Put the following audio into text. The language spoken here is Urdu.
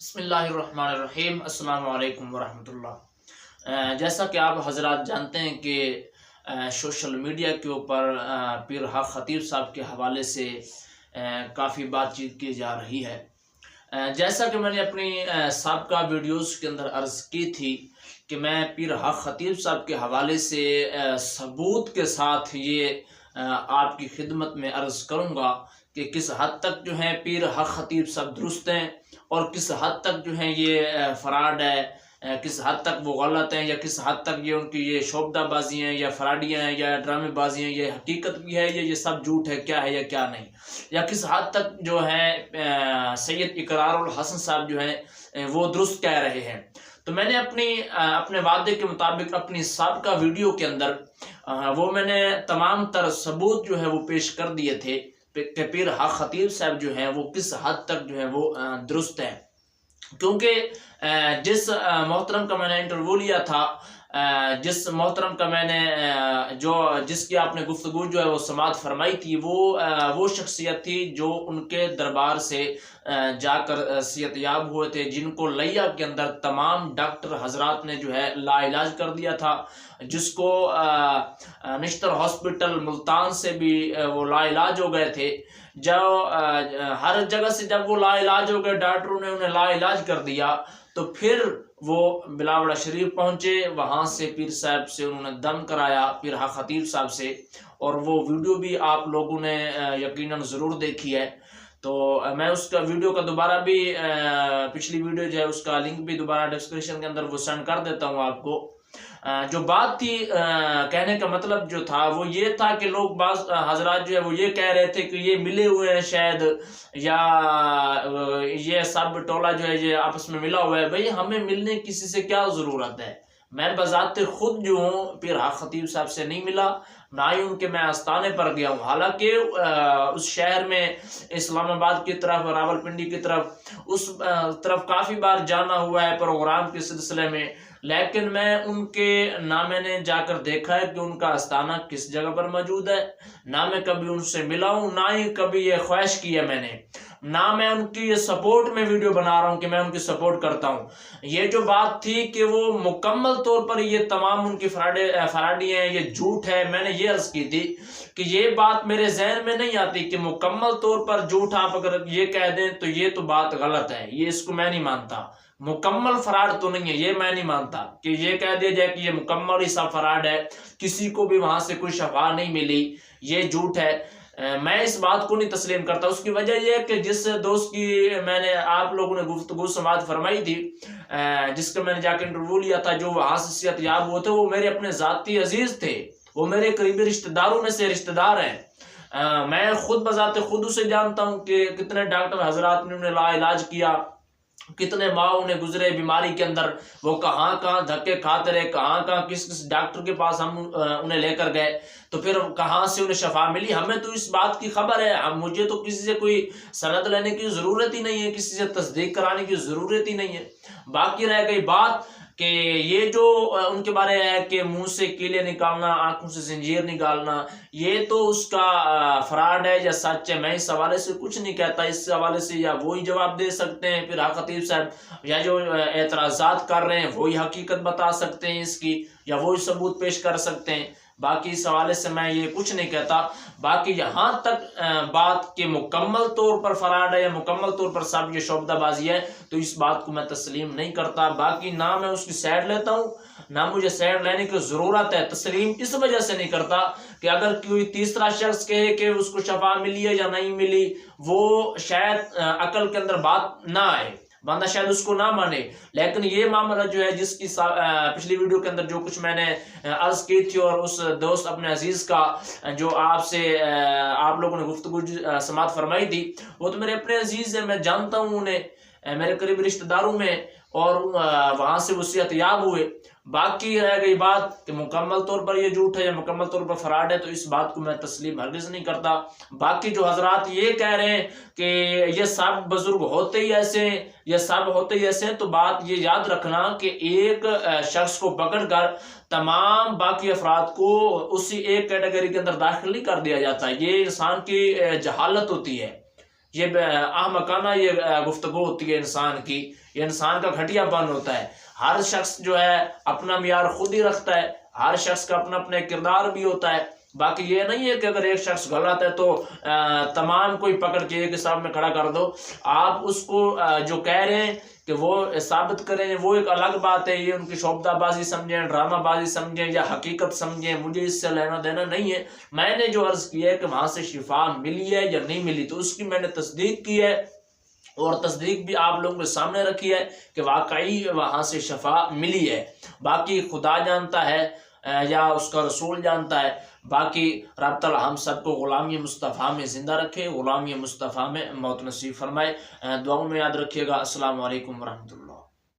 بسم اللہ الرحمن الرحیم۔ السلام علیکم ورحمۃ اللہ۔ جیسا کہ آپ حضرات جانتے ہیں کہ سوشل میڈیا کے اوپر پیر حق خطیب صاحب کے حوالے سے کافی بات چیت کی جا رہی ہے۔ جیسا کہ میں نے اپنی سابقہ ویڈیوز کے اندر عرض کی تھی کہ میں پیر حق خطیب صاحب کے حوالے سے ثبوت کے ساتھ یہ آپ کی خدمت میں عرض کروں گا کہ کس حد تک جو ہے پیر حق خطیب صاحب درست ہیں اور کس حد تک جو ہے یہ فراڈ ہے، کس حد تک وہ غلط ہیں، یا کس حد تک یہ ان کی یہ شعبدہ بازی ہیں یا فراڈیاں ہیں یا ڈرامے بازی ہیں، یہ حقیقت بھی ہے یا یہ سب جھوٹ ہے، کیا ہے یا کیا نہیں، یا کس حد تک جو ہے سید اقرار الحسن صاحب جو ہیں وہ درست کہہ رہے ہیں۔ تو میں نے اپنے وعدے کے مطابق اپنی سابقہ ویڈیو کے اندر وہ میں نے تمام تر ثبوت جو ہے وہ پیش کر دیے تھے کہ پیر حق خطیب صاحب جو ہیں وہ کس حد تک جو ہے وہ درست ہیں، کیونکہ جس محترم کا میں نے انٹرویو لیا تھا، جس محترم کا میں نے جس کی آپ نے گفتگو جو ہے وہ سماعت فرمائی تھی، وہ شخصیت تھی جو ان کے دربار سے جا کر صحت یاب ہوئے تھے، جن کو لیا کے اندر تمام ڈاکٹر حضرات نے جو ہے لا علاج کر دیا تھا، جس کو نشتر ہاسپٹل ملتان سے بھی وہ لا علاج ہو گئے تھے۔ ہر جگہ سے جب وہ لا علاج ہو گئے، ڈاکٹروں نے انہیں لا علاج کر دیا، تو پھر وہ بلاوڑہ شریف پہنچے، وہاں سے پیر صاحب سے انہوں نے دم کرایا، پیر حق خطیب صاحب سے، اور وہ ویڈیو بھی آپ لوگوں نے یقیناً ضرور دیکھی ہے۔ تو میں اس کا ویڈیو کا دوبارہ بھی پچھلی ویڈیو جو ہے اس کا لنک بھی دوبارہ ڈسکرپشن کے اندر وہ سینڈ کر دیتا ہوں آپ کو۔ جو بات تھی، کہنے کا مطلب جو تھا وہ یہ تھا کہ لوگ بعض حضرات جو ہے وہ یہ کہہ رہے تھے کہ یہ ملے ہوئے ہیں شاید، یا یہ سب ٹولہ جو ہے یہ آپس میں ملا ہوا ہے۔ بھئی ہمیں ملنے کسی سے کیا ضرورت ہے؟ میں بذات خود جو ہوں پیر حق خطیب صاحب سے نہیں ملا، نہ ہی ان کے میں آستانے پر گیا ہوں، حالانکہ اس شہر میں اسلام آباد کی طرف، راول پنڈی کی طرف، اس طرف کافی بار جانا ہوا ہے پروگرام کے سلسلے میں، لیکن میں ان کے نہ میں نے جا کر دیکھا ہے کہ ان کا آستانہ کس جگہ پر موجود ہے، نہ میں کبھی ان سے ملا ہوں، نہ ہی کبھی یہ خواہش کی ہے میں نے، نہ میں ان کی یہ سپورٹ میں ویڈیو بنا رہا ہوں کہ میں ان کی سپورٹ کرتا ہوں۔ یہ جو بات تھی کہ وہ مکمل طور پر یہ تمام ان کی فراڈی ہیں، یہ جھوٹ ہے، میں نے یہ عرض کی تھی کہ یہ بات میرے ذہن میں نہیں آتی کہ مکمل طور پر جھوٹ آپ اگر یہ کہہ دیں تو یہ تو بات غلط ہے، یہ اس کو میں نہیں مانتا۔ مکمل فراڈ تو نہیں ہے، یہ میں نہیں مانتا کہ یہ کہہ دیا جائے کہ یہ مکمل ہی سا فراڈ ہے، کسی کو بھی وہاں سے کوئی شفا نہیں ملی، یہ جھوٹ ہے۔ میں اس بات کو نہیں تسلیم کرتا۔ اس کی وجہ یہ ہے کہ جس دوست کی میں نے آپ لوگوں نے گفتگو سماعت فرمائی تھی، جس کا میں نے جا کے انٹرویو لیا تھا، جو وہاں سے صحت یاب ہوئے تھے، وہ میرے اپنے ذاتی عزیز تھے، وہ میرے قریبی رشتہ داروں میں سے رشتہ دار ہیں۔ میں خود بذات خود اسے جانتا ہوں کہ کتنے ڈاکٹر حضرات نے انہیں لا علاج کیا، کتنے ماہ انہیں گزرے بیماری کے اندر، وہ کہاں کہاں دھکے کھاتے رہے، کہاں کہاں کس کس ڈاکٹر کے پاس ہم انہیں لے کر گئے، تو پھر کہاں سے انہیں شفا ملی۔ ہمیں تو اس بات کی خبر ہے، مجھے تو کسی سے کوئی سند لینے کی ضرورت ہی نہیں ہے، کسی سے تصدیق کرانے کی ضرورت ہی نہیں ہے۔ باقی رہ گئی بات کہ یہ جو ان کے بارے ہے کہ منہ سے کیلے نکالنا، آنکھوں سے زنجیر نکالنا، یہ تو اس کا فراڈ ہے یا سچ ہے، میں اس حوالے سے کچھ نہیں کہتا۔ اس حوالے سے یا وہی جواب دے سکتے ہیں پیر حق خطیب صاحب، یا جو اعتراضات کر رہے ہیں وہی حقیقت بتا سکتے ہیں اس کی، یا وہی ثبوت پیش کر سکتے ہیں۔ باقی اس حوالے سے میں یہ کچھ نہیں کہتا۔ باقی یہاں تک بات کہ مکمل طور پر فراڈ ہے یا مکمل طور پر سب یہ شعبدہ بازی ہے، تو اس بات کو میں تسلیم نہیں کرتا۔ باقی نہ میں اس کی سائڈ لیتا ہوں، نہ مجھے سائڈ لینے کی ضرورت ہے۔ تسلیم اس وجہ سے نہیں کرتا کہ اگر کوئی تیسرا شخص کہے کہ اس کو شفا ملی ہے یا نہیں ملی، وہ شاید عقل کے اندر بات نہ آئے، بندہ شاید اس کو نہ مانے، لیکن یہ معاملہ جو ہے جس کی پچھلی ویڈیو کے اندر جو کچھ میں نے عرض کی تھی، اور اس دوست اپنے عزیز کا جو آپ لوگوں نے گفتگو سماعت فرمائی تھی، وہ تو میرے اپنے عزیز ہیں، میں جانتا ہوں انہیں، میرے قریبی رشتہ داروں میں، اور وہاں سے وہ صحت یاب ہوئے۔ باقی رہ گئی بات کہ مکمل طور پر یہ جھوٹ ہے یا مکمل طور پر فراڈ ہے، تو اس بات کو میں تسلیم ہرگز نہیں کرتا۔ باقی جو حضرات یہ کہہ رہے ہیں کہ یہ سب بزرگ ہوتے ہی ایسے ہیں، یہ سب ہوتے ہی ایسے ہیں، تو بات یہ یاد رکھنا کہ ایک شخص کو پکڑ کر تمام باقی افراد کو اسی ایک کیٹیگری کے اندر داخل نہیں کر دیا جاتا، یہ انسان کی جہالت ہوتی ہے۔ یہ احمقانہ یہ گفتگو ہوتی ہے انسان کی، یہ انسان کا گھٹیا پن ہوتا ہے۔ ہر شخص جو ہے اپنا معیار خود ہی رکھتا ہے، ہر شخص کا اپنا اپنا کردار بھی ہوتا ہے۔ باقی یہ نہیں ہے کہ اگر ایک شخص غلط ہے تو تمام کوئی پکڑ کے ایک حساب میں کھڑا کر دو۔ آپ اس کو جو کہہ رہے ہیں کہ وہ ثابت کریں، وہ ایک الگ بات ہے، یہ ان کی شعبدہ بازی سمجھیں، ڈرامہ بازی سمجھیں یا حقیقت سمجھیں، مجھے اس سے لینا دینا نہیں ہے۔ میں نے جو عرض کیا ہے کہ وہاں سے شفا ملی ہے یا نہیں ملی، تو اس کی میں نے تصدیق کی ہے، اور تصدیق بھی آپ لوگوں کے سامنے رکھی ہے کہ واقعی وہاں سے شفا ملی ہے۔ باقی خدا جانتا ہے یا اس کا رسول جانتا ہے۔ باقی رب تعالی ہم سب کو غلامی مصطفیٰ میں زندہ رکھے، غلامی مصطفیٰ میں موت نصیب فرمائے۔ دعاؤں میں یاد رکھیے گا۔ السلام علیکم ورحمۃ اللہ۔